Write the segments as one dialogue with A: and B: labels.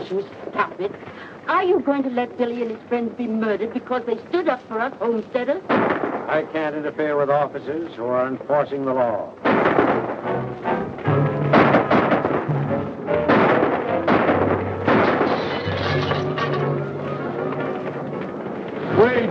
A: Won't you stop it? Are you going to let Billy and his friends be murdered because they stood up for us homesteaders?
B: I can't interfere with officers who are enforcing the law.
C: Wait!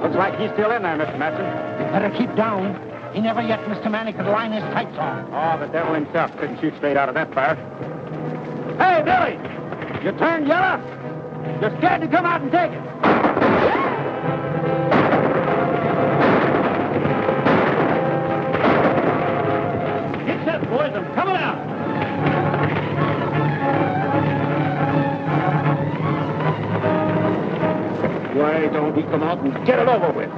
B: Looks like he's still in there, Mr. Matson.
D: You better keep down. He never yet, Mr. Manny, could line his tights off.
B: Oh, the devil himself couldn't shoot straight out of that fire. Hey, Billy! You turned yellow? You're scared to come out and take it. Get set, boys. I'm coming out. Why don't he come out and get it over with?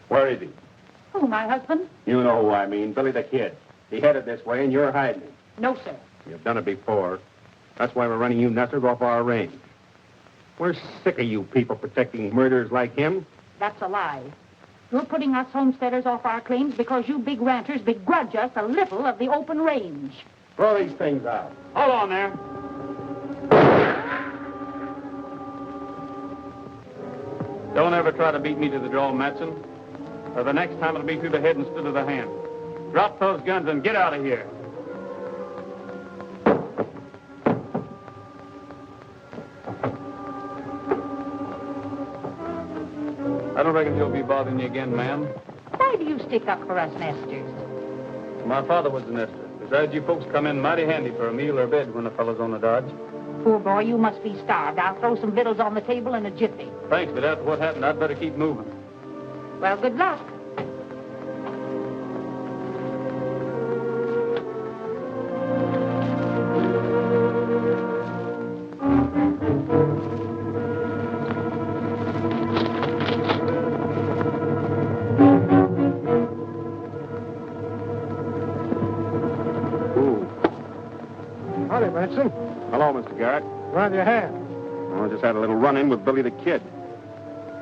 B: Where is he?
A: Who, my husband?
B: You know who I mean, Billy the Kid. He headed this way, and you're hiding him.
A: No, sir.
B: You've done it before. That's why we're running you nestlers off our range. We're sick of you people protecting murderers like him.
A: That's a lie. You're putting us homesteaders off our claims because you big ranchers begrudge us a little of the open range.
B: Throw these things out.
C: Hold on there. Don't ever try to beat me to the draw, Matson. Or the next time it'll be through the head instead of the hand. Drop those guns and get out of here. I don't reckon he'll be bothering you again, ma'am.
A: Why do you stick up for us nesters?
C: My father was a nester. Besides, you folks come in mighty handy for a meal or bed when the fellow's on the dodge.
A: Poor boy, you must be starved. I'll throw some victuals on the table in a jiffy.
C: Thanks, but after what happened, I'd better keep moving.
A: Well, good luck.
B: Howdy, Benson. Hello, Mr. Garrett.
D: Round your hand.
B: Well, I just had a little run-in with Billy the Kid.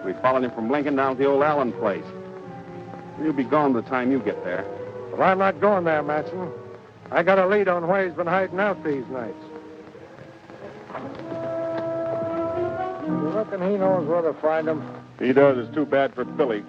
B: We followed him from Lincoln down to the old Allen place. He'll be gone by the time you get there.
D: Well, I'm not going there, Matson. I got a lead on where he's been hiding out these nights. You reckon he knows where to find him?
B: He does. It's too bad for Billy.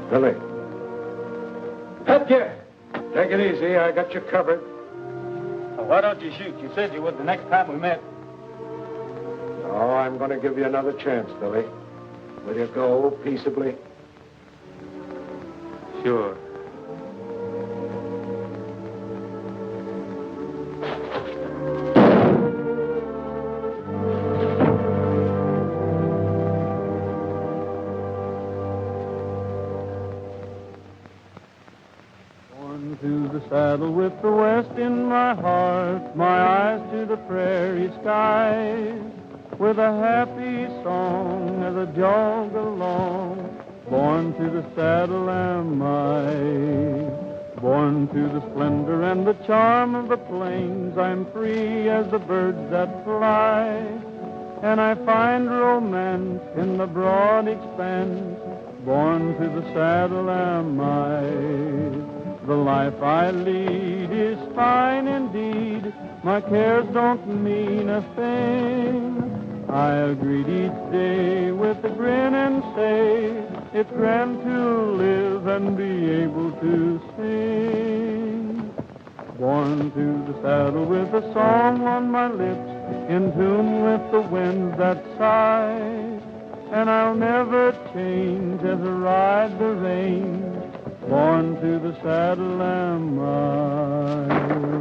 D: Billy. Headgear! Take it easy. I got you covered.
C: Well, why don't you shoot? You said you would the next time we met.
D: Oh, I'm going to give you another chance, Billy. Will you go peaceably?
C: Sure.
E: the saddle with the west in my heart, my eyes to the prairie skies, with a happy song as I jog along. Born to the saddle am I, born to the splendor and the charm of the plains. I'm free as the birds that fly, and I find romance in the broad expanse. Born to the saddle am I. The life I lead is fine indeed. My cares don't mean a thing. I'll greet each day with a grin and say, it's grand to live and be able to sing. Born to the saddle with a song on my lips, in tune with the winds that sigh, and I'll never change as I ride the reins. Born to the saddle am I.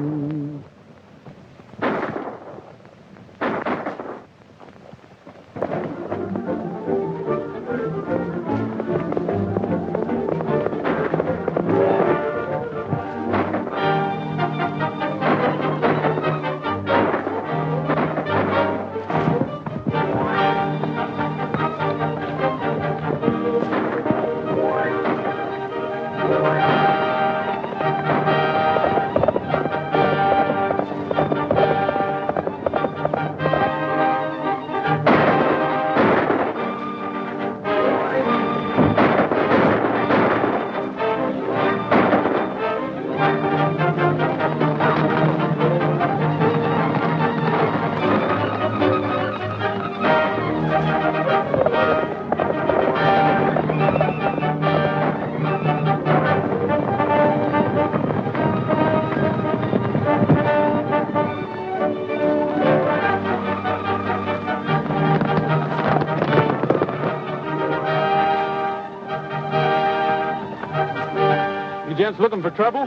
C: You gents looking for trouble?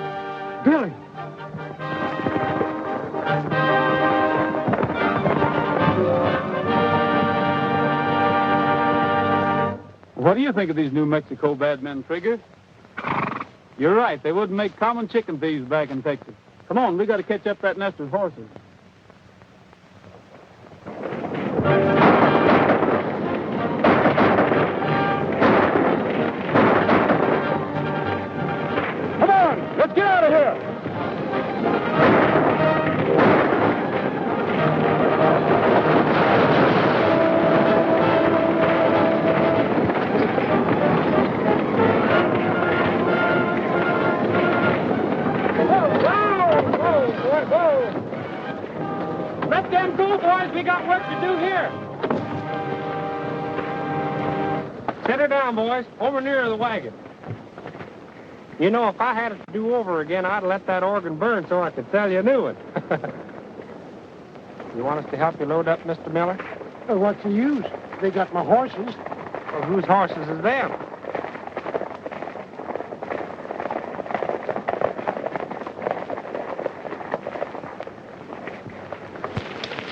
D: Billy!
C: What do you think of these New Mexico bad men, Trigger? You're right. They wouldn't make common chicken thieves back in Texas. Come on, we got to catch up that nest of horses. Come on, let's get out of here. Let them go, boys. We got work to do here.
F: Set her down, boys. Over near the wagon. You know, if I had it to do over again, I'd let that organ burn so I could sell you a new one. You want us to help you load up, Mr. Miller?
D: What's the use? They got my horses.
F: Well, whose horses is them?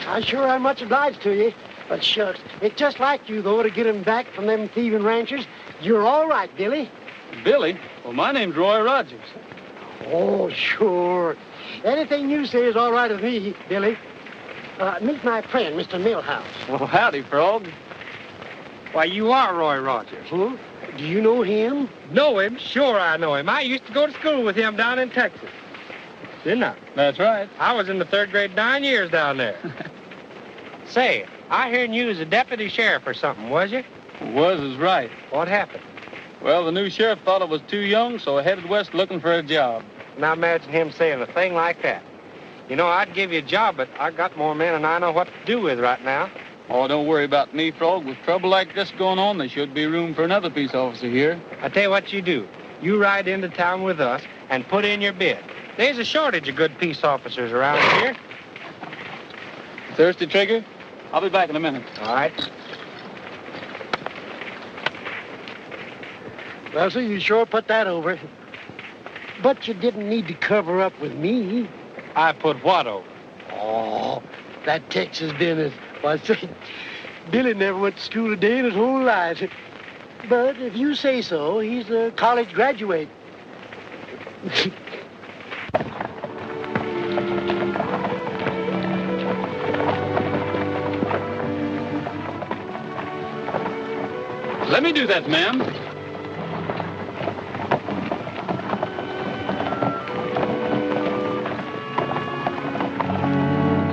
G: I sure am much obliged to you. But shucks, it's just like you, though, to get 'em back from them thieving ranchers. You're all right, Billy.
C: Billy? Well, my name's Roy Rogers.
G: Oh, sure. Anything you say is all right with me, Billy. Meet my friend, Mr. Millhouse.
C: Well, howdy, Frog.
F: Why, you are Roy Rogers.
G: Huh? Do you know him?
F: Know him? Sure I know him. I used to go to school with him down in Texas. Didn't I?
C: That's right.
F: I was in the 3rd grade 9 years down there. Say, I heard you was a deputy sheriff or something, was you?
C: Was is right.
F: What happened?
C: Well, the new sheriff thought I was too young, so I headed west looking for a job.
F: Now imagine him saying a thing like that. You know, I'd give you a job, but I got more men than I know what to do with right now.
C: Oh, don't worry about me, Frog. With trouble like this going on, there should be room for another peace officer here.
F: I tell you what you do. You ride into town with us and put in your bid. There's a shortage of good peace officers around here.
C: Thirsty, Trigger? I'll be back in a minute.
F: All right.
G: Well, sir, you sure put that over. But you didn't need to cover up with me.
F: I put what over?
G: Oh, that Texas business. Why, say, Billy never went to school a day in his whole life. But if you say so, he's a college graduate.
C: Let me do that, ma'am.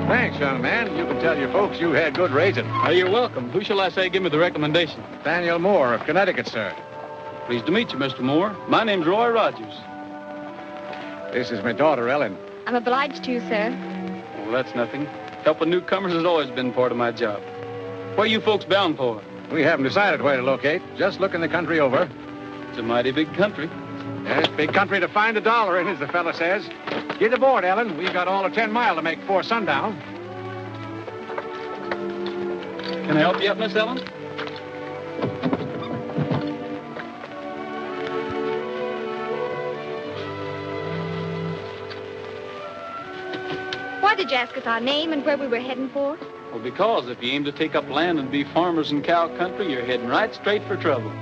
H: Thanks, young man. You can tell your folks you had good raising.
C: You're welcome. Who shall I say give me the recommendation?
H: Daniel Moore of Connecticut, sir.
C: Pleased to meet you, Mr. Moore. My name's Roy Rogers.
H: This is my daughter, Ellen.
I: I'm obliged to you, sir.
C: Well, that's nothing. Helping newcomers has always been part of my job. Where you folks bound for?
H: We haven't decided where to locate. Just looking the country over.
C: It's a mighty big country.
H: Yes, big country to find a dollar in, as the fella says. Get aboard, Ellen. We've got all of 10 mile to make before sundown.
C: Can I help you up, Miss Ellen?
I: Why did you ask us our name and where we were heading for?
C: Well, because if you aim to take up land and be farmers in cow country, you're heading right straight for trouble.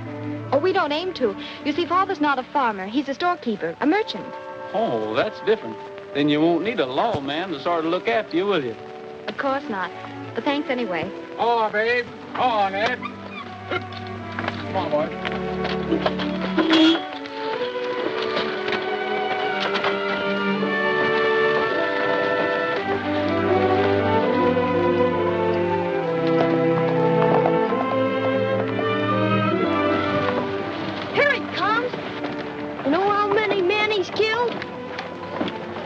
I: Oh, we don't aim to. You see, Father's not a farmer. He's a storekeeper, a merchant.
C: Oh, that's different. Then you won't need a lawman to sort of look after you, will you?
I: Of course not. But thanks anyway.
H: Oh, babe. Oh, Ned. Come on, boy.
I: Here he comes. You know how many men he's killed?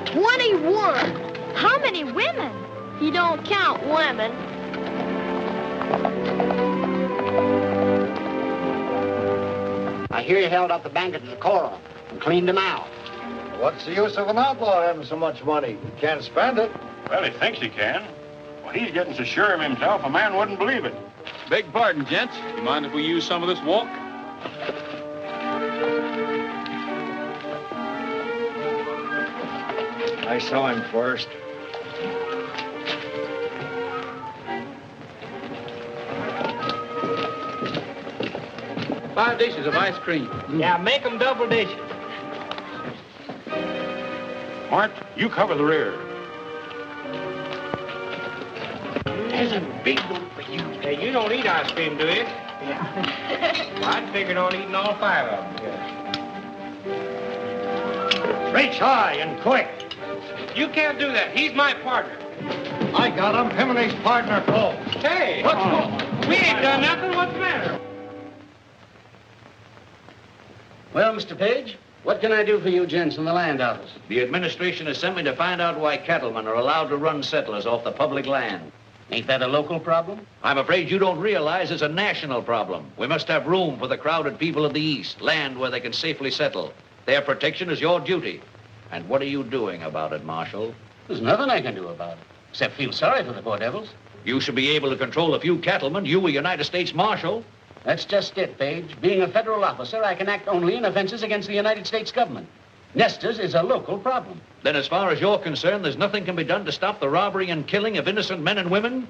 I: 21. How many women? He don't count women.
G: I hear you held up the bank at Decorah and cleaned them out.
D: What's the use of an outlaw having so much money? He can't spend it.
B: Well, he thinks he can. Well, he's getting so sure of himself, a man wouldn't believe it.
C: Beg pardon, gents. You mind if we use some of this walk?
D: I saw him first.
C: Five dishes of ice cream.
F: Yeah, make them double dishes.
B: Mart, you cover the rear.
G: There's a big one for you.
F: Hey, you don't eat ice cream, do you? Yeah. Well, I'd figured on eating all 5 of them. Yeah.
D: Reach high and quick.
F: You can't do that. He's my partner.
D: I got him. Him and his partner close.
F: Hey, what's going? We ain't done nothing. What's the matter?
J: Well, Mr. Page, what can I do for you gents in the land office?
K: The administration has sent me to find out why cattlemen are allowed to run settlers off the public land.
J: Ain't that a local problem?
K: I'm afraid you don't realize it's a national problem. We must have room for the crowded people of the East, land where they can safely settle. Their protection is your duty. And what are you doing about it, Marshal?
J: There's nothing I can do about it, except feel sorry for the poor devils.
K: You should be able to control a few cattlemen. You, a United States Marshal.
J: That's just it, Page. Being a federal officer, I can act only in offenses against the United States government. Nesters is a local problem.
K: Then as far as you're concerned, there's nothing can be done to stop the robbery and killing of innocent men and women?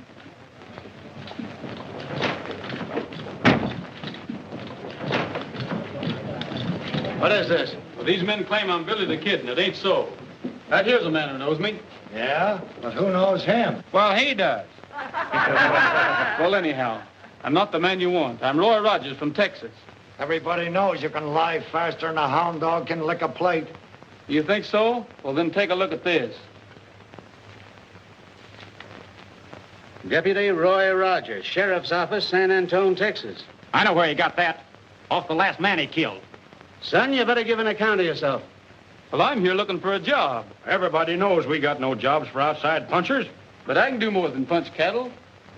C: What is this? Well, these men claim I'm Billy the Kid, and it ain't so. Right here's a man who knows me.
D: Yeah? But who knows him?
C: Well, he does. Well, anyhow, I'm not the man you want. I'm Roy Rogers from Texas.
D: Everybody knows you can lie faster than a hound dog can lick a plate.
C: You think so? Well, then take a look at this.
J: Deputy Roy Rogers, Sheriff's Office, San Antone, Texas.
F: I know where he got that. Off the last man he killed.
J: Son, you better give an account of yourself.
C: Well, I'm here looking for a job.
B: Everybody knows we got no jobs for outside punchers.
C: But I can do more than punch cattle.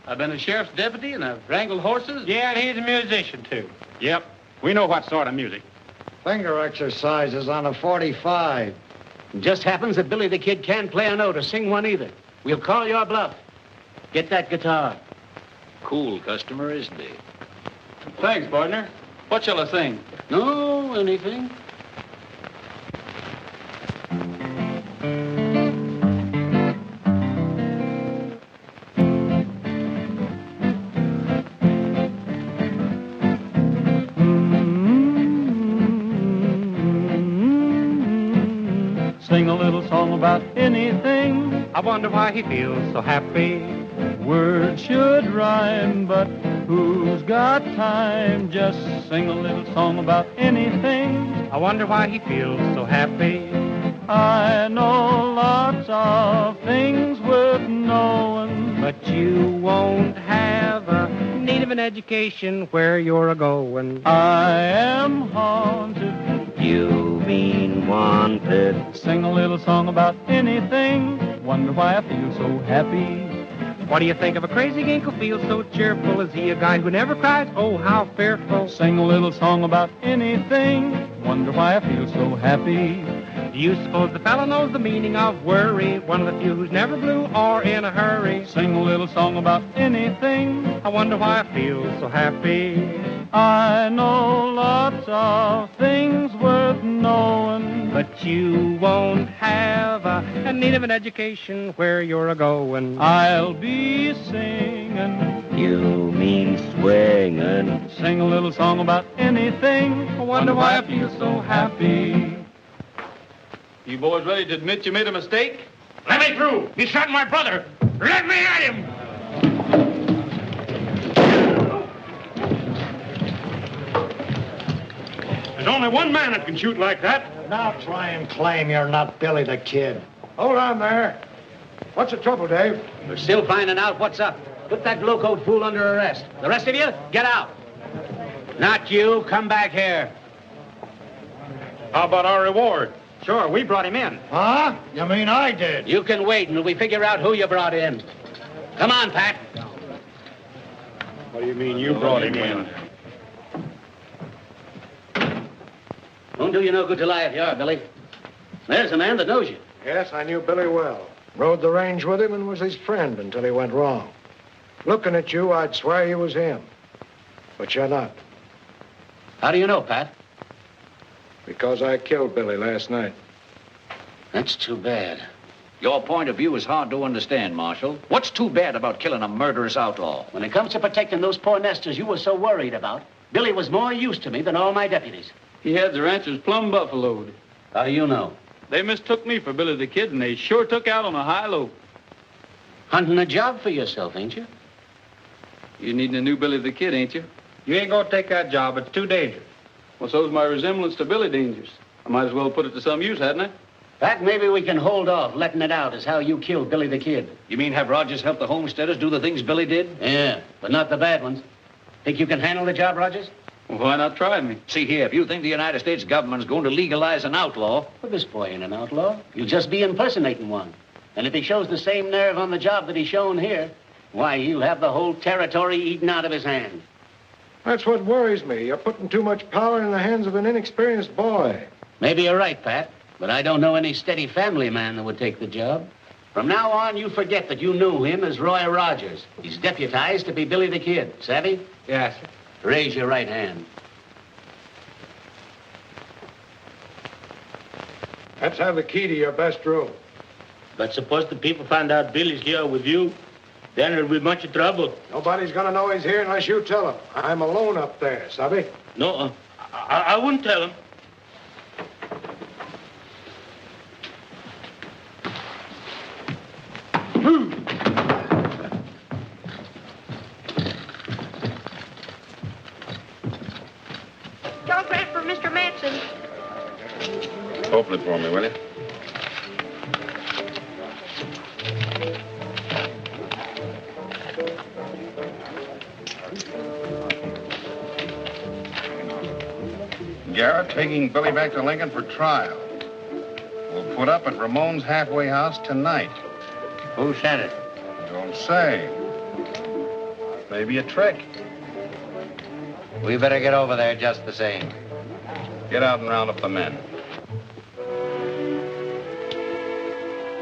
C: I've been a sheriff's deputy, and I've wrangled horses.
F: Yeah, and he's a musician, too.
B: Yep. We know what sort of music.
D: Finger exercises on a 45.
J: It just happens that Billy the Kid can't play a note or sing one either. We'll call your bluff. Get that guitar.
K: Cool customer, isn't he?
C: Thanks, partner. What shall I sing?
J: No, anything.
E: Sing a little song about anything.
F: I wonder why he feels so happy.
E: Words should rhyme, but Who's got time? Just sing a little song about anything.
F: I wonder why he feels so happy.
E: I know lots of things worth knowing,
F: But you won't have a need of an education where you're a-going.
E: I am haunted.
F: You mean wanted.
E: Sing a little song about anything. Wonder why I feel so happy.
F: What do you think of a crazy gink who feels so cheerful? Is he a guy who never cries? Oh, how fearful.
E: Sing a little song about anything. Wonder why I feel so happy.
F: Do you suppose the fellow knows the meaning of worry? One of the few who's never blue or in a hurry.
E: Sing a little song about anything.
F: I wonder why I feel so happy.
E: I know lots of things worth knowing,
F: But you won't have a need of an education where you're a-going.
E: I'll be singing.
F: You mean swinging.
E: Sing a little song about anything.
F: I wonder why I feel so happy.
C: You boys ready to admit you made a mistake?
H: Let me through. He shot my brother. Let me at him. There's only one man that can shoot like that.
D: Now try and claim you're not Billy the Kid. Hold on there. What's the trouble, Dave?
J: We're still finding out what's up. Put that blue-coat fool under arrest. The rest of you, get out. Not you. Come back here.
H: How about our reward? Sure, we brought him in.
D: Huh? You mean I did?
J: You can wait until we figure out who you brought in. Come on, Pat.
H: What do you mean you brought him in?
J: Won't do you no good to lie if you are, Billy. There's a man that knows you.
D: Yes, I knew Billy well. Rode the range with him and was his friend until he went wrong. Looking at you, I'd swear you was him. But you're not.
J: How do you know, Pat?
D: Because I killed Billy last night.
J: That's too bad.
K: Your point of view is hard to understand, Marshal. What's too bad about killing a murderous outlaw?
J: When it comes to protecting those poor nesters you were so worried about, Billy was more use to me than all my deputies.
C: He had the ranchers plumb buffaloed.
J: How do you know?
C: They mistook me for Billy the Kid, and they sure took out on a high low.
J: Hunting a job for yourself, ain't you?
C: You needing a new Billy the Kid, ain't you?
F: You ain't gonna take that job. It's too dangerous.
C: Well, so's my resemblance to Billy Dangerous. I might as well put it to some use, hadn't I?
J: Pat, maybe we can hold off letting it out as how you killed Billy the Kid.
K: You mean have Rogers help the homesteaders do the things Billy did?
J: Yeah, but not the bad ones. Think you can handle the job, Rogers?
C: Well, why not try me?
K: See here, if you think the United States government's going to legalize an outlaw...
J: Well, this boy ain't an outlaw. You'll just be impersonating one. And if he shows the same nerve on the job that he's shown here, why, he'll have the whole territory eaten out of his hand.
D: That's what worries me. You're putting too much power in the hands of an inexperienced boy.
J: Maybe you're right, Pat, but I don't know any steady family man that would take the job. From now on, you forget that you knew him as Roy Rogers. He's deputized to be Billy the Kid. Savvy?
F: Yes.
J: Raise your right hand.
D: Let's have the key to your best room.
L: But suppose the people find out Billy's here with you, then it'll be much trouble.
D: Nobody's gonna know he's here unless you tell them. I'm alone up there, Sabby.
L: No, I wouldn't tell him.
I: Telegram for Mr. Manson.
B: Open it for me, will you? Garrett taking Billy back to Lincoln for trial. We'll put up at Ramon's halfway house tonight.
J: Who said it?
B: Don't say. Maybe a trick.
J: We better get over there just the same.
B: Get out and round up the men.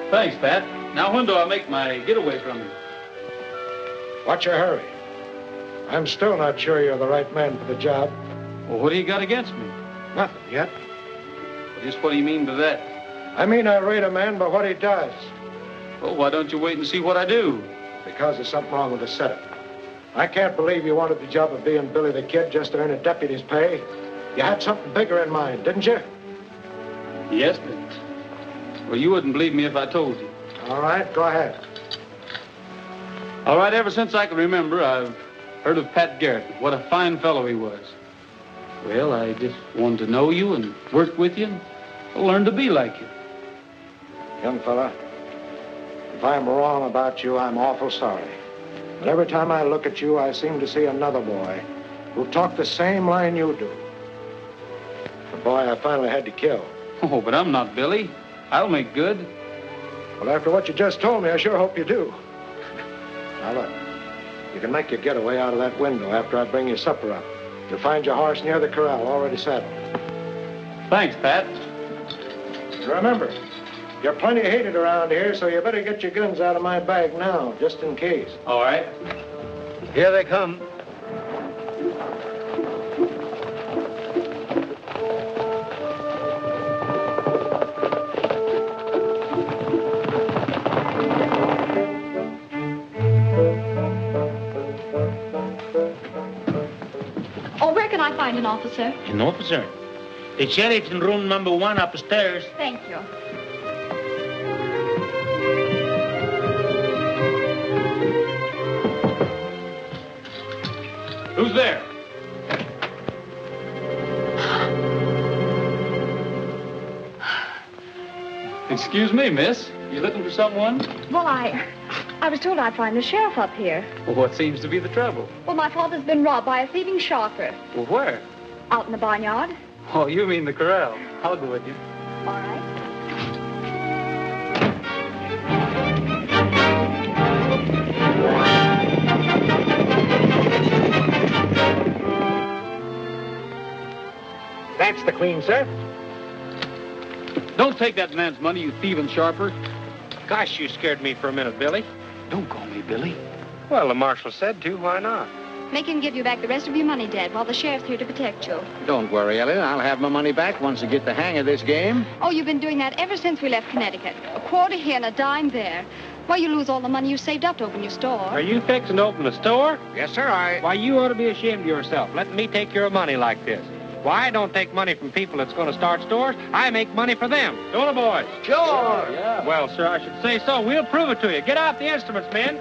C: Thanks, Pat. Now, when do I make my getaway from you?
D: What's your hurry? I'm still not sure you're the right man for the job.
C: Well, what do you got against me?
D: Nothing yet.
C: Well, just what do you mean by that?
D: I mean, I rate a man by what he does.
C: Well, why don't you wait and see what I do?
D: Because there's something wrong with the setup. I can't believe you wanted the job of being Billy the Kid just to earn a deputy's pay. You had something bigger in mind, didn't you?
C: Yes, but... Well, you wouldn't believe me if I told you.
D: All right, go ahead.
C: All right, ever since I can remember, I've Heard of Pat Garrett. What a fine fellow he was. Well, I just wanted to know you and work with you and learn to be like you.
D: Young fella, if I'm wrong about you, I'm awful sorry. But every time I look at you, I seem to see another boy who talked the same line you do. The boy I finally had to kill.
C: Oh, but I'm not Billy. I'll make good.
D: Well, after what you just told me, I sure hope you do. Now, look. You can make your getaway out of that window after I bring your supper up. You'll find your horse near the corral, already saddled.
C: Thanks, Pat.
D: Remember, you're plenty hated around here, so you better get your guns out of my bag now, just in case.
C: All right.
G: Here they come.
I: I find an officer?
L: An officer? The sheriff's in room number 1 upstairs.
I: Thank you.
C: Who's there? Excuse me, miss. You looking for someone?
I: Well, I was told I'd find the sheriff up here.
C: Well, what seems to be the trouble?
I: Well, my father's been robbed by a thieving sharper.
C: Well, where?
I: Out in the barnyard.
C: Oh, you mean the corral. I'll go with you.
I: All right.
F: That's the queen, sir.
C: Don't take that man's money, you thieving sharper.
F: Gosh, you scared me for a minute, Billy.
C: Don't call me Billy.
F: Well, the marshal said to. Why not?
I: Make him give you back the rest of your money, Dad, while the sheriff's here to protect you.
H: Don't worry, Ellen. I'll have my money back once I get the hang of this game.
I: Oh, you've been doing that ever since we left Connecticut. A quarter here and a dime there. Why, you lose all the money you saved up to open your store.
F: Are you fixing to open a store?
H: Yes, sir,
F: Why, you ought to be ashamed of yourself, letting me take your money like this. Why, I don't take money from people that's going to start stores. I make money for them. Don't I, boys?
H: Sure.
F: Yeah. Well, sir, I should say so. We'll prove it to you. Get out the instruments, men.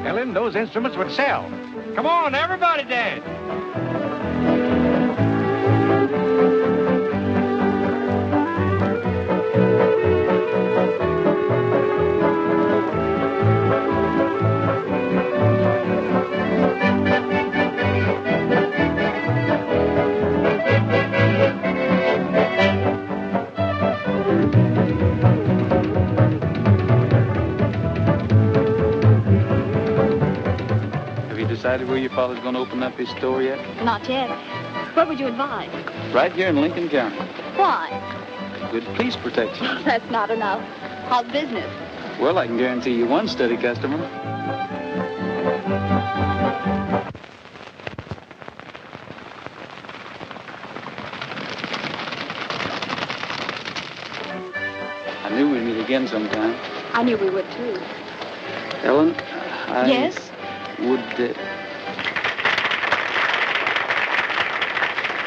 H: Ellen, those instruments would sell.
F: Come on, everybody dance.
C: Decided where your father's going to open up his store yet?
I: Not yet. What would you advise?
C: Right here in Lincoln County.
I: Why?
C: Good police protection.
I: That's not enough. How's business?
C: Well, I can guarantee you one steady customer. I knew we'd meet again sometime.
I: I knew we would, too.
C: Ellen,
I: Yes?
C: Would...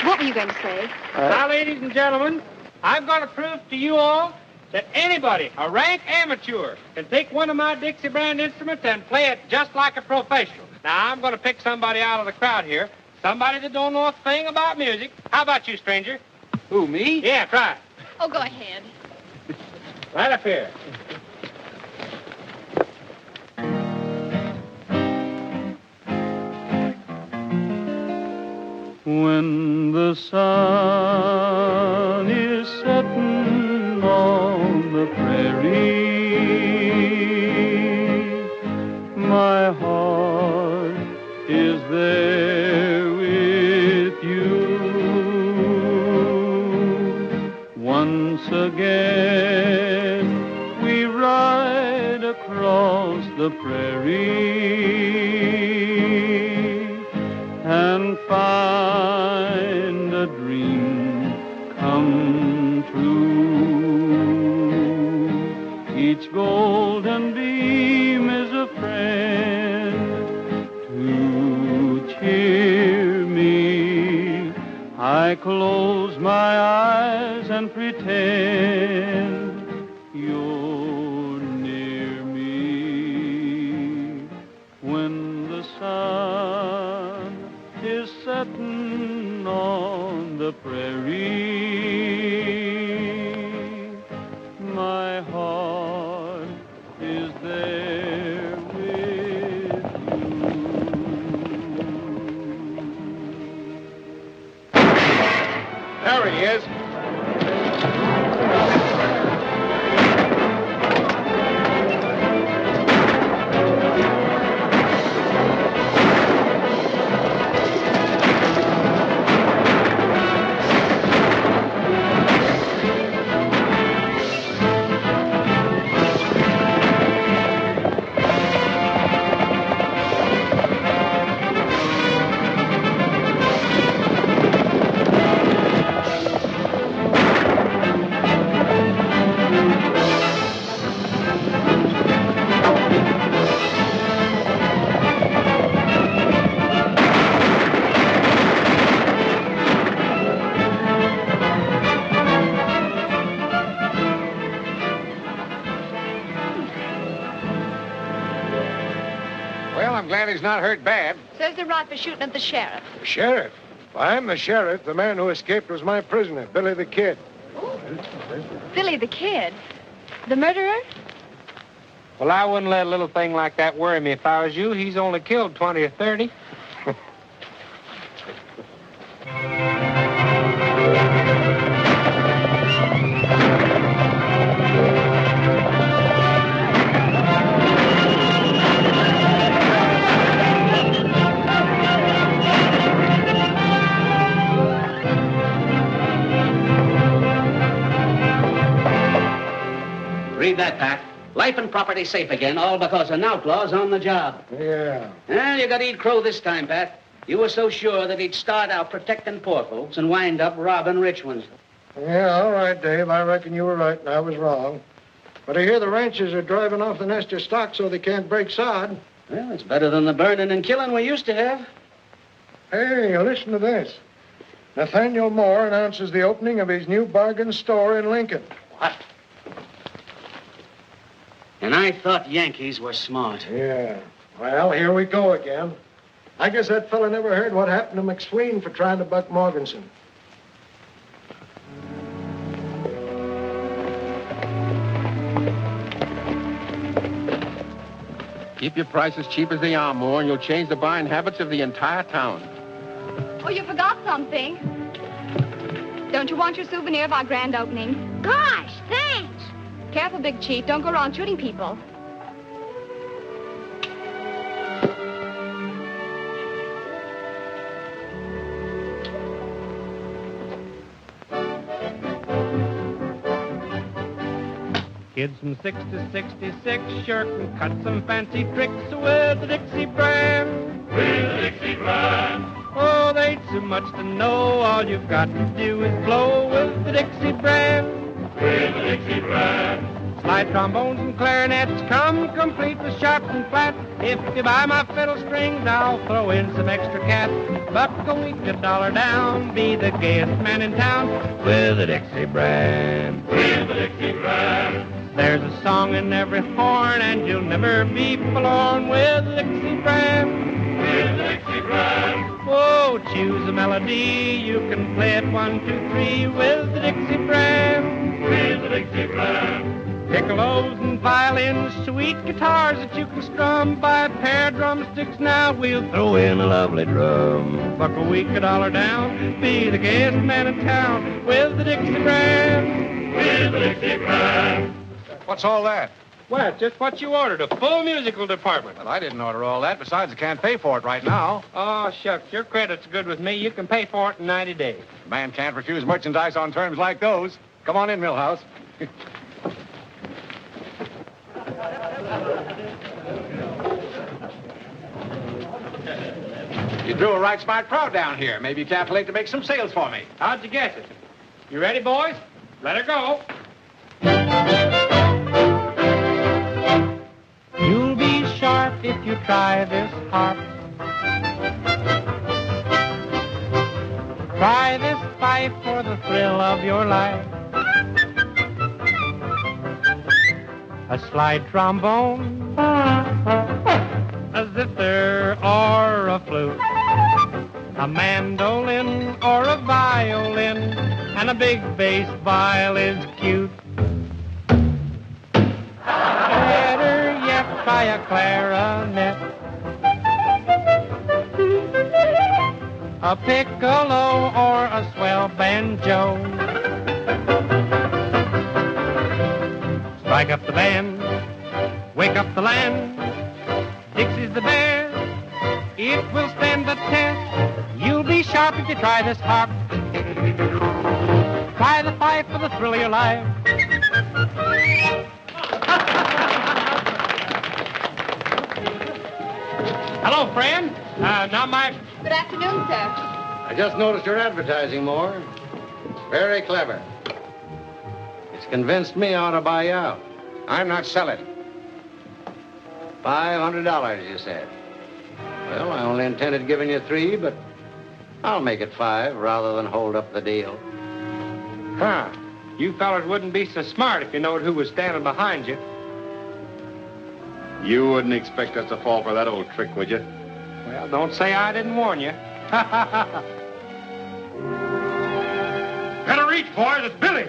I: What were you going to say?
F: Now, ladies and gentlemen, I'm going to prove to you all that anybody, a rank amateur, can take one of my Dixie brand instruments and play it just like a professional. Now, I'm going to pick somebody out of the crowd here, somebody that don't know a thing about music. How about you, stranger?
C: Who, me?
F: Yeah, try it.
I: Oh, go ahead.
F: Right up here.
E: When the sun is setting on the prairie, my heart is there with you. Once again we ride across the prairie and find a dream come true. Each golden beam is a friend to cheer me close my eyes and pretend you're near me when the sun is setting on the prairie. My heart is there with you.
H: There he is. Well, I'm glad he's not hurt bad.
I: Says they're right for shooting at the sheriff.
D: Sheriff? I'm the sheriff. The man who escaped was my prisoner, Billy the Kid.
I: Billy the Kid? The murderer?
F: Well, I wouldn't let a little thing like that worry me if I was you. He's only killed 20 or 30.
J: Read that, Pat. Life and property safe again, all because an outlaw's on the job.
D: Yeah.
J: Well, you got to eat crow this time, Pat. You were so sure that he'd start out protecting poor folks and wind up robbing rich ones.
D: Yeah, all right, Dave. I reckon you were right and I was wrong. But I hear the ranchers are driving off the nest of stock so they can't break sod.
J: Well, it's better than the burning and killing we used to have.
D: Hey, listen to this. Nathaniel Moore announces the opening of his new bargain store in Lincoln.
J: What? And I thought Yankees were smart.
D: Yeah. Well, here we go again. I guess that fella never heard what happened to McSween for trying to buck Morganson.
M: Keep your prices cheap as they are, Moore, and you'll change the buying habits of the entire town.
I: Oh, you forgot something. Don't you want your souvenir of our grand opening?
A: Gosh, thanks.
I: Careful, Big Chief. Don't go around shooting people.
F: Kids from 6 to 66 shirk and cut some fancy tricks with the Dixie brand. With the Dixie brand. Oh, they ain't so much to know. All you've got to do is blow with the Dixie brand. With the Dixie brand. Slide trombones and clarinets come complete with sharps and flats. If you buy my fiddle strings, I'll throw in some extra cats. Buck a week, $1 down. Be the gayest man in town with the Dixie brand. With the Dixie brand. There's a song in every horn, and you'll never be forlorn with the Dixie brand. With the Dixie brand. Oh, choose a melody. You can play it 1, 2, 3 with the Dixie brand. With the Dixie brand. Piccolos and violins, sweet guitars that you can strum. Buy a pair of drumsticks now, we'll throw in a lovely drum. Buck a week, $1 down. Be the gayest man in town with the Dixie brand. With the Dixie brand.
H: What's all that?
F: Well, it's just what you ordered, a full musical department.
H: Well, I didn't order all that. Besides, I can't pay for it right now.
F: Oh, shucks, your credit's good with me. You can pay for it in 90 days.
H: A man can't refuse merchandise on terms like those. Come on in, Millhouse. You drew a right smart crowd down here. Maybe you calculate to make some sales for me.
F: How'd you guess it? You ready, boys? Let her go. You'll be sharp if you try this harp. Try this fife for the thrill of your life. A slide trombone, a zither or a flute, a mandolin or a violin, and a big bass viol is cute. Better yet, try a clarinet, a piccolo or a swell banjo. Strike up the band, wake up the land. Dixie's the best, it will stand the test. You'll be sharp if you try this harp. Try the fife for the thrill of your life. Hello, friend.
I: Good afternoon, sir.
D: I just noticed your advertising, Moore. Very clever. It's convinced me I ought to buy you out.
H: I'm not selling.
D: $500, you said. Well, I only intended giving you $3, but I'll make it $5 rather than hold up the deal.
F: Huh. You fellas wouldn't be so smart if you knowed who was standing behind you.
B: You wouldn't expect us to fall for that old trick, would you?
F: Well, don't say I didn't warn you.
H: Better reach, boys. It's Billy.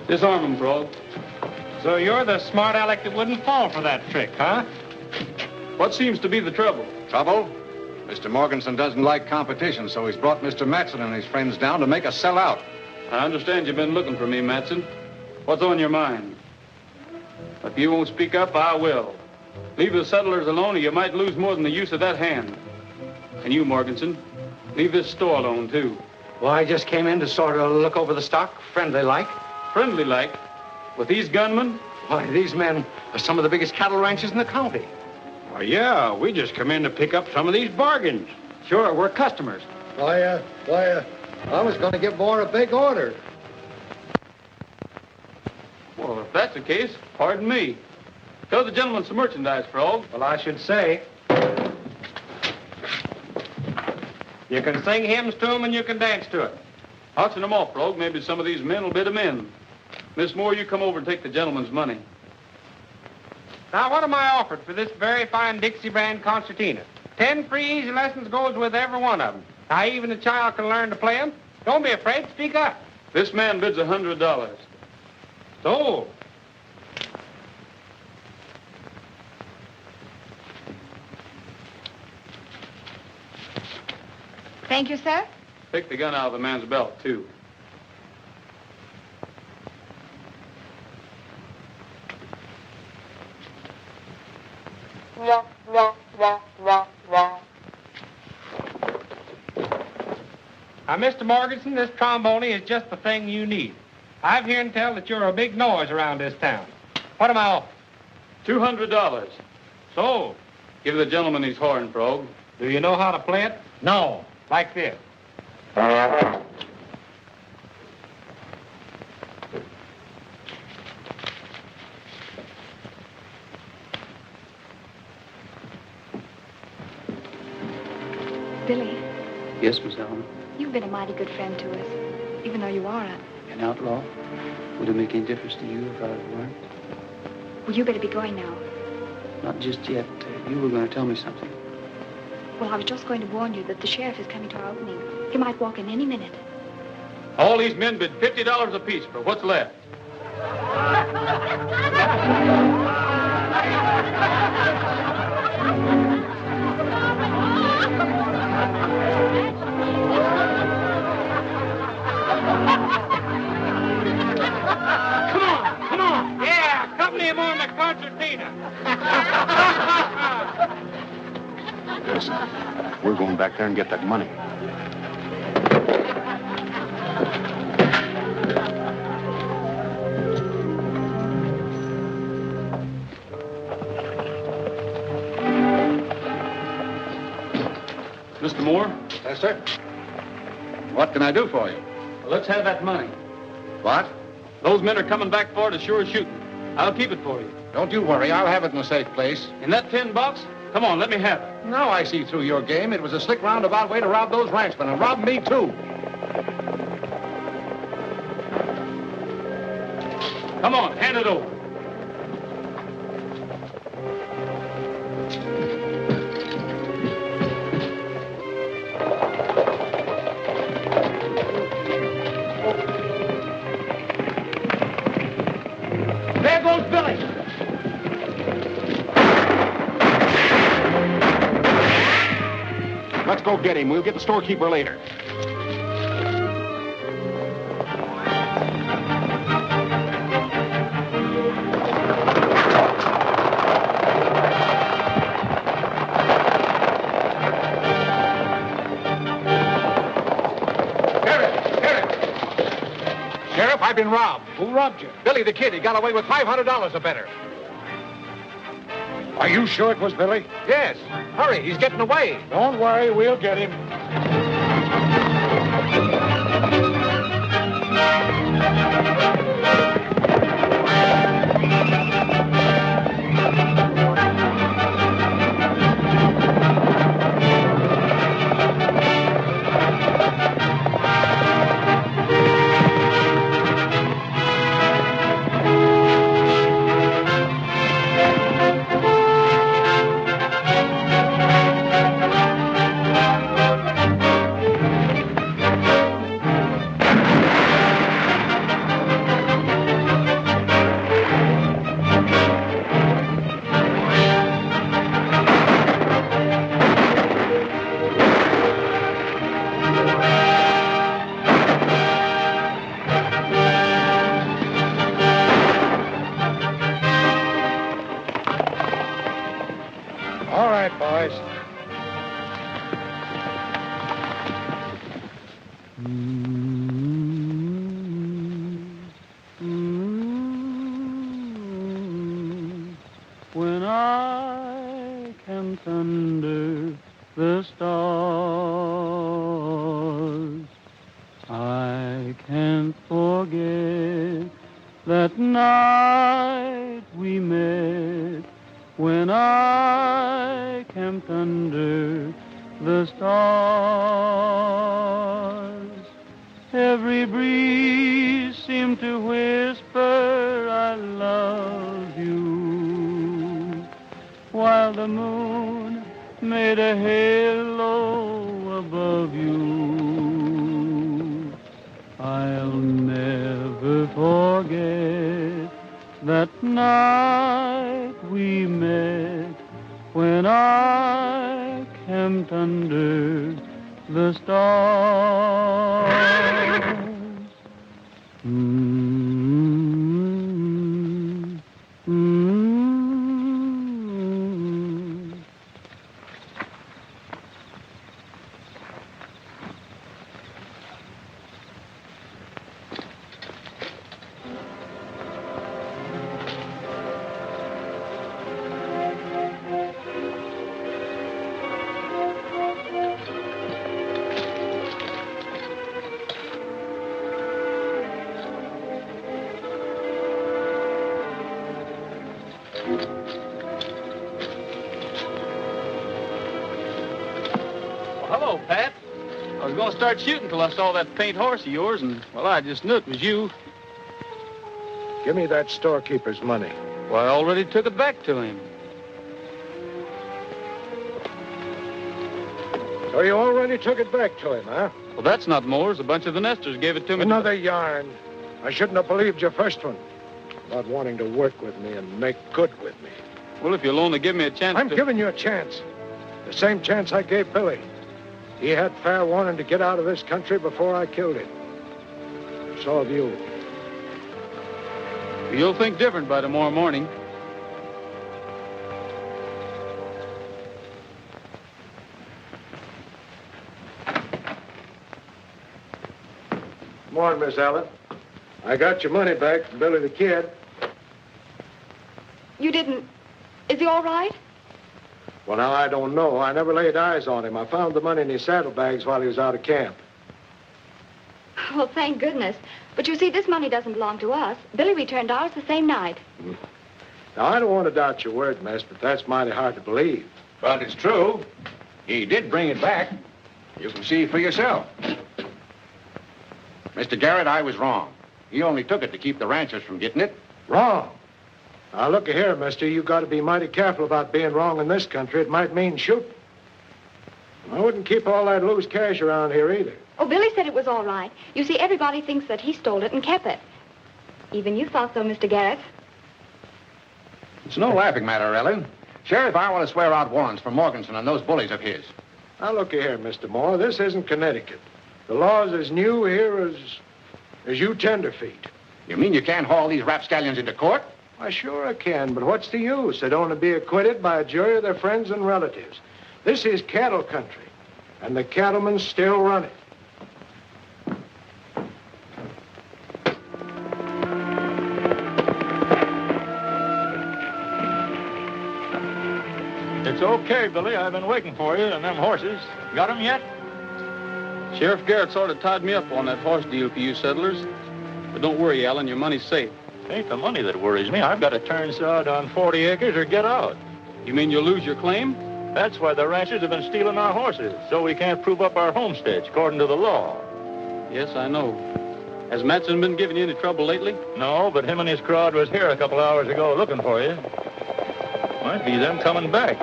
C: Disarm him, Frog.
F: So you're the smart aleck that wouldn't fall for that trick, huh?
C: What seems to be the trouble?
H: Trouble? Mr. Morganson doesn't like competition, so he's brought Mr. Matson and his friends down to make us sell out.
C: I understand you've been looking for me, Matson. What's on your mind? If you won't speak up, I will. Leave the settlers alone or you might lose more than the use of that hand. And you, Morganson, leave this store alone, too.
D: Well, I just came in to sort of look over the stock, friendly-like.
C: Friendly-like? With these gunmen?
D: Why, these men are some of the biggest cattle ranchers in the county.
F: Oh, yeah, we just come in to pick up some of these bargains.
D: Sure, we're customers. I was going to give Moore a big order.
C: Well, if that's the case, pardon me. Show the gentleman some merchandise, Frog.
F: Well, I should say. You can sing hymns to them and you can dance to it.
C: Auction them off, Frog. Maybe some of these men will bid them in. Miss Moore, you come over and take the gentleman's money.
F: Now, what am I offered for this very fine Dixie brand concertina? 10 free easy lessons goes with every one of them. Now, even a child can learn to play them. Don't be afraid. Speak up.
C: This man bids $100.
F: Sold.
I: Thank you, sir.
C: Take the gun out of the man's belt, too.
F: Now, Mr. Morganson, this trombone is just the thing you need. I've heard tell that you're a big noise around this town. What am I offering?
C: $200.
F: Sold.
C: Give the gentleman his horn, Frog.
F: Do you know how to play it?
D: No.
F: Like this.
I: Billy,
N: Yes, Miss Allen.
I: you've been a mighty good friend to us, even though you are
N: An outlaw? Would it make any difference to you if I weren't?
I: Well, you better be going now.
N: Not just yet. You were going to tell me something.
I: Well, I was just going to warn you that the sheriff is coming to our opening. He might walk in any minute.
C: All these men bid $50 apiece for what's left.
F: Come on. Yeah, accompany him on the concertina.
B: Listen, we're going back there and get that money.
C: Mr. Moore?
H: Yes, sir. What can I do for you?
C: Well, let's have that money.
H: What?
C: Those men are coming back for it as sure as shooting. I'll keep it for you.
H: Don't you worry. I'll have it in a safe place.
C: In that tin box? Come on, let me have it.
H: Now I see through your game. It was a slick roundabout way to rob those ranchmen, and rob me, too.
C: Come on, hand it over.
J: There goes Billy.
B: Let's go get him. We'll get the storekeeper later.
H: Sheriff, I've been robbed. Who robbed you? Billy the Kid. He got away with $500 or better.
D: Are you sure it was Billy?
H: Yes. Hurry, he's getting away.
D: Don't worry, we'll get him. All right, boys.
E: When I can thunder the stars, I can't forget that night we met. When I camped under the stars, every breeze seemed to whisper, I love you, while the moon made a halo above you. I'll never forget that night we met, when I camped under the stars.
C: Hello, Pat. I was going to start shooting till I saw that paint horse of yours, and, well, I just knew it was you.
D: Give me that storekeeper's money.
C: Well, I already took it back to him.
D: So you already took it back to him, huh?
C: Well, that's not Moore's. A bunch of the Nesters gave it to me.
D: Another yarn. I shouldn't have believed your first one about wanting to work with me and make good with me.
C: Well, if you'll only give me a chance
D: I'm giving you a chance. The same chance I gave Billy. He had fair warning to get out of this country before I killed him. So have you.
C: You'll think different by tomorrow morning.
D: Come on, Miss Allen. I got your money back from Billy the Kid.
I: You didn't... Is he all right?
D: Well, now, I don't know. I never laid eyes on him. I found the money in his saddlebags while he was out of camp.
I: Well, thank goodness. But you see, this money doesn't belong to us. Billy returned ours the same night.
D: Now, I don't want to doubt your word, miss, but that's mighty hard to believe.
H: But it's true. He did bring it back. You can see for yourself. Mr. Garrett, I was wrong. He only took it to keep the ranchers from getting it.
D: Wrong. Now, look here, mister. You got to be mighty careful about being wrong in this country. It might mean shooting. I wouldn't keep all that loose cash around here either.
I: Oh, Billy said it was all right. You see, everybody thinks that he stole it and kept it. Even you thought so, Mr. Garrett.
H: It's no laughing matter, Ellen. Sheriff, I want to swear out warrants for Morganson and those bullies of his.
D: Now, look here, Mr. Moore. This isn't Connecticut. The law's as new here as you tenderfeet.
H: You mean you can't haul these rapscallions into court?
D: Why, sure I can, but what's the use? They don't want to be acquitted by a jury of their friends and relatives. This is cattle country, and the cattlemen still run it.
O: It's okay, Billy. I've been waiting for you and them horses. Got 'em yet?
C: Sheriff Garrett sort of tied me up on that horse deal for you settlers. But don't worry, Alan, your money's safe.
O: It ain't the money that worries me. I've got to turn sod on 40 acres or get out.
C: You mean you'll lose your claim?
O: That's why the ranchers have been stealing our horses, so we can't prove up our homesteads according to the law.
C: Yes, I know. Has Matson been giving you any trouble lately?
O: No, but him and his crowd was here a couple hours ago looking for you. Might be them coming back.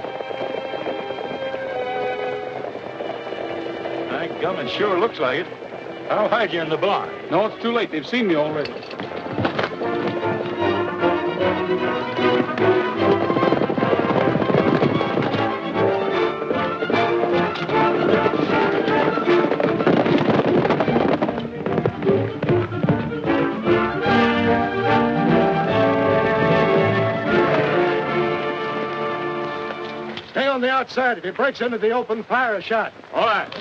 O: My gum, it sure looks like it. I'll hide you in the barn.
C: No, it's too late. They've seen me already.
D: Stay on the outside. If he breaks into the open, fire a shot.
C: All right.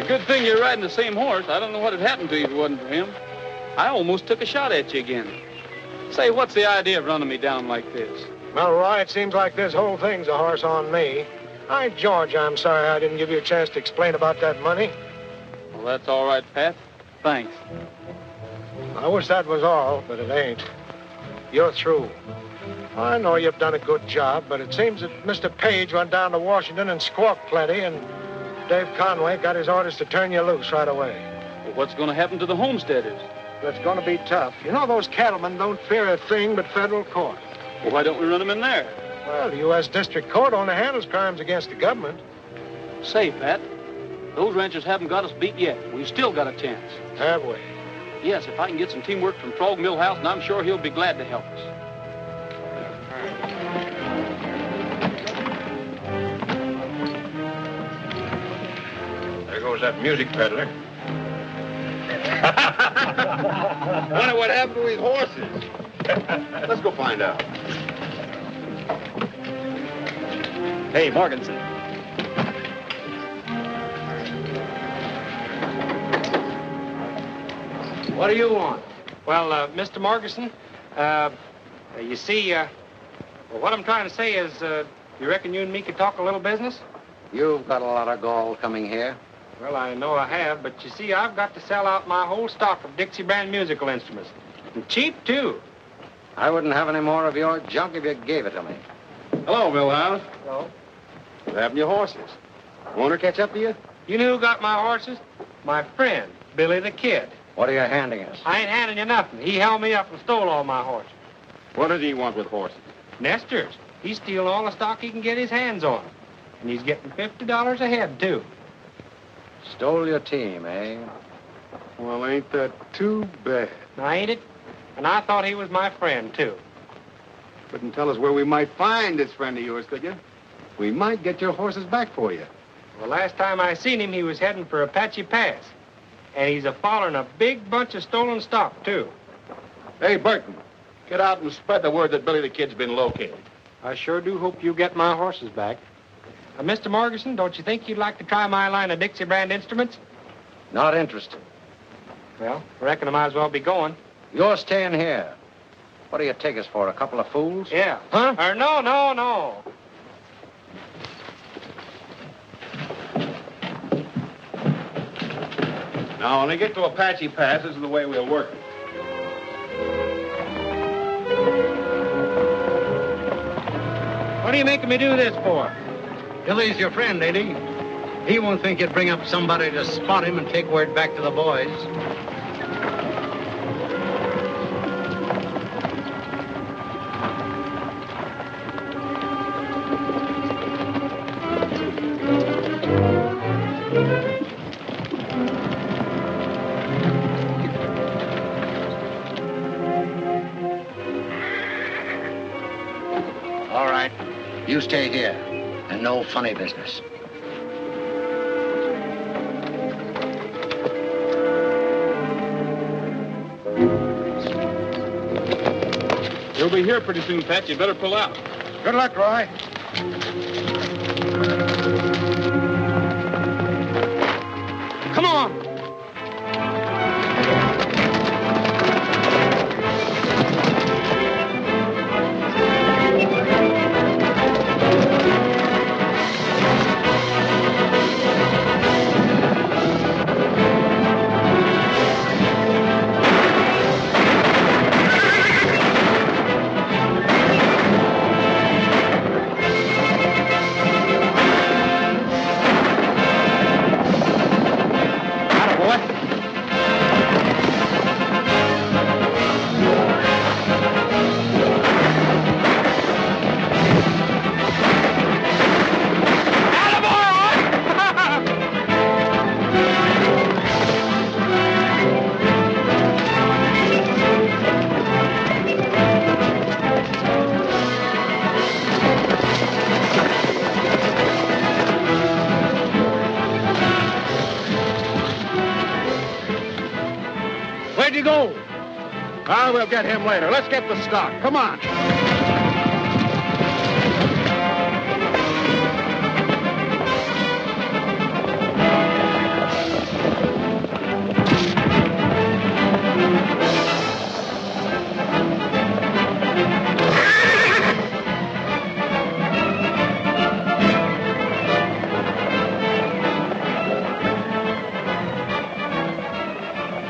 C: Good thing you're riding the same horse. I don't know what had happened to you if it wasn't for him. I almost took a shot at you again. Say, what's the idea of running me down like this?
D: Well, Roy, it seems like this whole thing's a horse on me. Hi, George, I'm sorry I didn't give you a chance to explain about that money.
C: Well, that's all right, Pat. Thanks.
D: I wish that was all, but it ain't. You're through. I know you've done a good job, but it seems that Mr. Page went down to Washington and squawked plenty, and Dave Conway got his orders to turn you loose right away.
C: Well, what's going to happen to the homesteaders?
D: It's going to be tough. You know, those cattlemen don't fear a thing but federal court.
C: Well, why don't we run them in there?
D: Well, the U.S. District Court only handles crimes against the government.
C: Say, Pat, those ranchers haven't got us beat yet. We've still got a chance.
D: Have we?
C: Yes, if I can get some teamwork from Trog Millhouse, and I'm sure he'll be glad to help us.
H: There goes that music peddler.
B: Wonder what happened to his horses. Let's go find out.
P: Hey, Morganson.
F: What do you want? Well, Mr. Morganson, you see, well, what I'm trying to say is, you reckon you and me could talk a little business?
Q: You've got a lot of gall coming here.
F: Well, I know I have, but you see, I've got to sell out my whole stock of Dixie brand musical instruments. And cheap, too.
Q: I wouldn't have any more of your junk if you gave it to me.
B: Hello, Millhouse.
F: Hello.
B: What happened to your horses? Owner catch up to you?
F: You know who got my horses? My friend, Billy the Kid.
Q: What are you handing us?
F: I ain't handing you nothing. He held me up and stole all my horses.
B: What does he want with horses?
F: Nesters. He's stealing all the stock he can get his hands on. And he's getting $50 a head, too.
Q: Stole your team, eh?
B: Well, ain't that too bad?
F: Now, ain't it? And I thought he was my friend, too.
B: Couldn't tell us where we might find this friend of yours, could you? We might get your horses back for you.
F: Well, last time I seen him, he was heading for Apache Pass. And he's a-following a big bunch of stolen stock, too.
B: Hey, Burton, get out and spread the word that Billy the Kid's been located.
F: I sure do hope you get my horses back. Mr. Morganson, don't you think you'd like to try my line of Dixie brand instruments?
Q: Not interested.
F: Well, I reckon I might as well be going.
Q: You're staying here. What do you take us for, a couple of fools?
F: Yeah.
Q: Huh?
F: No.
B: Now, when they get to Apache Pass, this is the way we'll work it.
F: What are you making me do this for?
G: Billy's your friend, ain't he? He won't think you'd bring up somebody to spot him and take word back to the boys.
Q: All right. You stay here. And no funny business.
C: He'll be here pretty soon, Pat. You better pull out.
D: Good luck, Roy.
F: Come on.
D: Where'd you go? Ah, we'll get him later. Let's get the stock. Come on.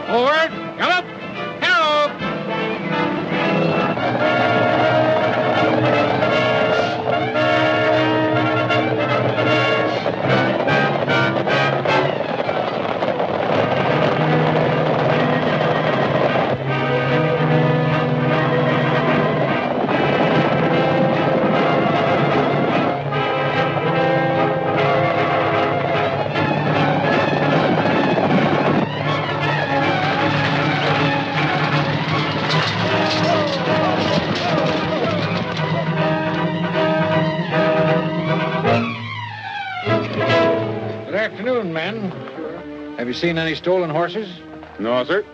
F: Forward. Gallop. Hello.
H: Good afternoon, men. Have you seen any stolen horses?
B: No, sir.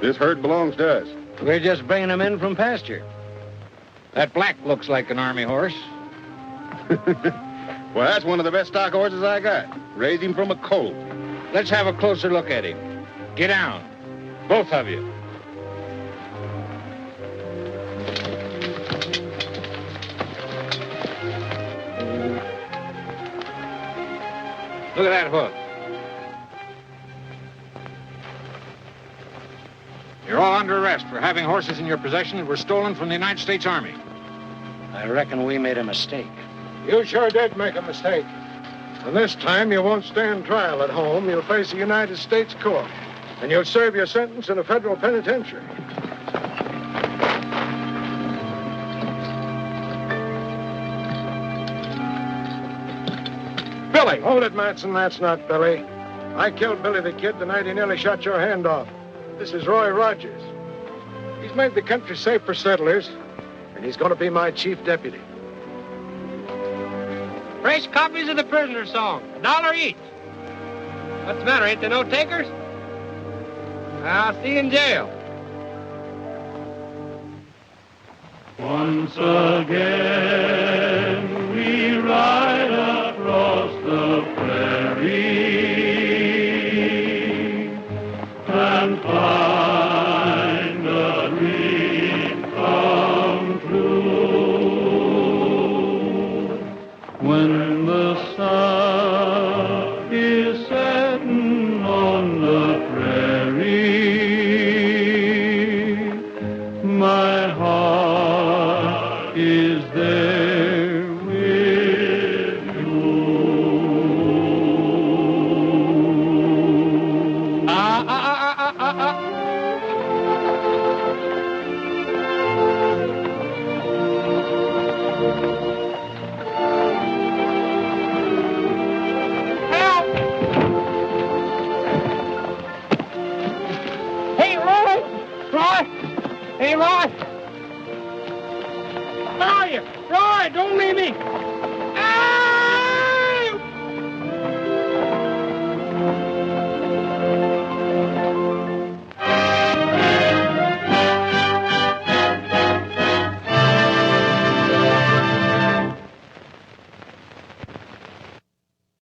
B: This herd belongs to us.
H: We're just bringing them in from pasture. That black looks like an army horse.
B: Well, that's one of the best stock horses I got. Raised him from a colt.
H: Let's have a closer look at him. Get down. Both of you. Look at that hoof. You're all under arrest for having horses in your possession that were stolen from the United States Army.
Q: I reckon we made a mistake.
D: You sure did make a mistake. And this time you won't stand trial at home. You'll face a United States court. And you'll serve your sentence in a federal penitentiary. Billy! Hold it, Matson. That's not Billy. I killed Billy the Kid the night he nearly shot your hand off. This is Roy Rogers. He's made the country safe for settlers, and he's going to be my chief deputy.
F: Fresh copies of the prisoner song, $1 each. What's the matter? Ain't there no takers? I'll see you in jail.
E: Once again we ride across the prairie and find a dream come true. When the sun is setting on the prairie, my heart is there with you.
F: Help! Hey, Roy! Roy! Hey, Roy! Where are you? Roy, don't leave me!